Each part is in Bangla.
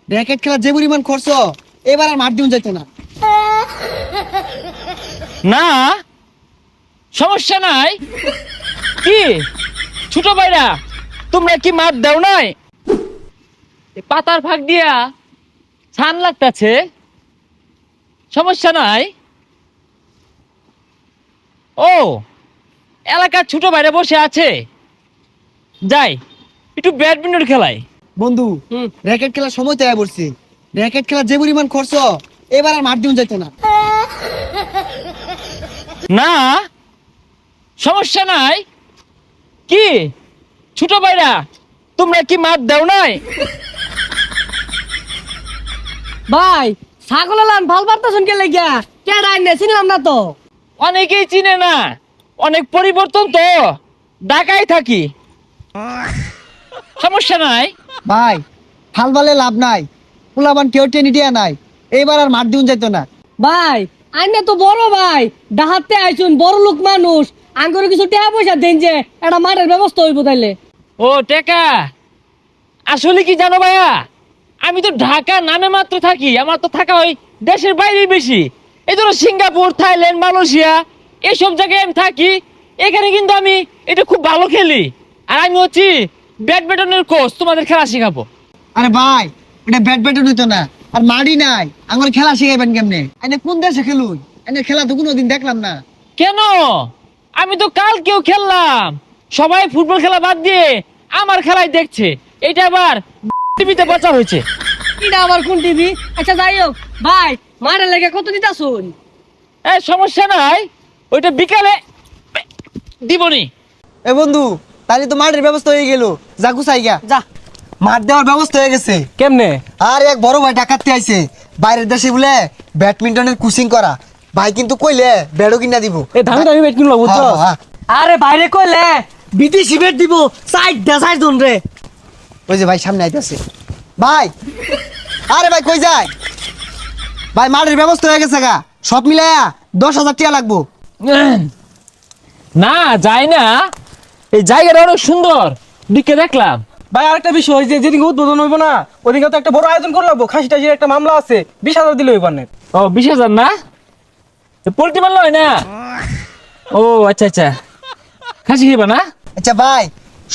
র্যাকেট খেলা যে পরিমাণ খরচ, এবার আর মাঠ দিন যাইতো না। না সমস্যা নাই। কি ছোট ভাইরা, তোমরা কি মাঠ দাও নাই? এ পাতার ফাঁক দিয়া ছান লাগতাছে, সমস্যা নাই। ও এলাকার ছোট ভাইরা বসে আছে, যাই একটু ব্যাডমিন্টন খেলাই। বন্ধু, র্যাকেট খেলার সময় তৈরি করছি। র্যাকেট খেলা যে পরিমাণ খরচ, এবার আর মাঠ দিন যাইতো না। না সমস্যা নাই। কি ছোট ভাইরা, তোমরা কি মাঠ দাও নাই? ভাই ছাগল লান ভাল পারতেছেন কে লাগিয়া কে রাইনে চিনলাম না তো। অনেকেই চিনে না, অনেক পরিবর্তন তো, ঢাকায় থাকি, সমস্যা নাই। ভাই হাল বালে লাভ নাই, পোলাবান কেউ টেনে দিয়া নাই, এবার আর মাঠ দিন যাইতো না। ভাই আইনে তো বড় ভাই, ডাহাতে আইছুন বড় লোক মানুষ, আঙ্গুরে কিছু টাকা পয়সা দেন যে একটা মাঠের ব্যবস্থা হইব তাইলে। ও টেকা, আসলে কি জানো ভাইয়া, আমি তো ঢাকা নামে মাত্র থাকি, আমার তো থাকা হয় দেশের বাইরে বেশি। এই ধরো সিঙ্গাপুর, থাইল্যান্ড, মালয়েশিয়া এইসব জায়গায় আমি থাকি। এখানে কিন্তু আমি এটা খুব ভালো খেলি, আর আমি হচ্ছি ব্যাডমিন্টনের কোচ, তোমাদের খেলা শেখাবো। আরে ভাই, এটা ব্যাট হইতো না, আর মাঠই নাই, আমার খেলা শিখাইবেন কেমনে? এনে কোন দেশে খেলুন? এনে খেলা তো কোনোদিন দেখলাম না। কেন? আমি তো কালকেও খেললাম, সবাই ফুটবল খেলা বাদ দিয়ে আমার খেলাই দেখছে। এটা আবার টিভিতে প্রচার হয়েছে। এটা আবার কোন টিভি? আচ্ছা যাই হোক ভাই, মাঠের লেগে কত দিতাছুন? সমস্যা নাই, ওইটা বিকালে দিবনি। এ বন্ধু, তাহলে তো মাঠের ব্যবস্থা হয়ে গেল, যা গুছাই গা। যা। মাঠ দেওয়ার ব্যবস্থা হয়ে গেছে। কেমনে? আর এক বড় ভাই ডাকাতে আইছে, বাইরের দেশে বলে ব্যাডমিন্টনের কোচিং করা। ভাই কিন্তু কইলে ব্যাটও কিনা দিব। এ দামি দামি বেট কিনলো বুঝছো? হ্যাঁ, হ্যাঁ। আরে বাইরে কইলে বিদেশি বেট দিব, সাইড দা সাইড জন রে। ওই যে ভাই সামনে আইতাছে। ভাই, আরে ভাই কই যায়? ভাই মাঠের ব্যবস্থা হয়ে গেছে গা, সব মিলায়া 10,000 টাকা লাগবো। না যায় না, এই জায়গাটা অনেক সুন্দর, দিকে দেখলাম। ভাই আরেকটা বিষয়, যে যেদিন উদ্বোধন হইব না ওদিকে তো একটা বড় আয়োজন করে লাগবো। খাসি টাসির একটা মামলা আছে, 20,000 দিলে হইব না। ও 20,000 না, পোল্ট্রি মারল হয় না? ও আচ্ছা আচ্ছা, খাসি খেবা না? আচ্ছা ভাই,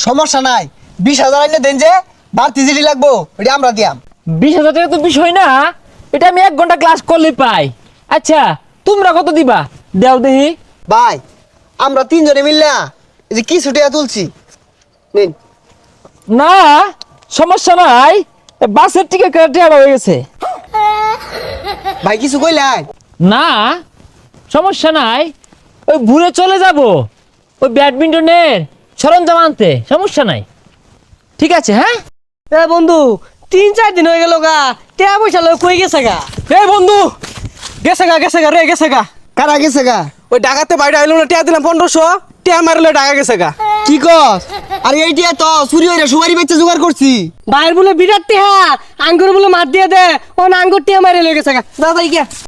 সমস্যা নাই, 20,000 আইনে দেন, যে বাড়তি জিডি লাগবো ওটা আমরা দিয়াম। 20,000 টাকা তো বিষয় না, এটা আমি 1 ঘন্টা ক্লাস করলে পাই। আচ্ছা তোমরা কত দিবা দেও দেখি। ভাই আমরা 3 জনে মিললা এই যে কিছু টাকা তুলছি, নিন। না সমস্যা নাই, বাসের টিকিট কাটা হয়ে গেছে। ভাই কিছু কইলাই? না সমস্যা নাই, ওই ঘুরে চলে যাব ওই ব্যাডমিন্টনের সরঞ্জাম আনতে, সমস্যা নাই। ঠিক আছে হ্যাঁ। এ বন্ধু 3-4 দিন হয়ে গেল গা, টাকা পয়সা লয় কই গেছে গা? এই বন্ধু, গেছে গা রে, গেছে গা। কারা গেছে গা? ওই ডাকাতে বাইরে আইলো না, টিয়া দিলাম 1500, টিয়া মারলে ডাকা গেছে গা। কি কস? আরে এইটা তো চুরি হইরা সুপারি বেচে জোগাড় করছি। বাইর বলে বিরাট টিহা, আঙ্গুর বলে মার দিয়ে দে, ও আঙ্গুর টিহা মারে লয়ে গেছে গা। দাদা গিয়া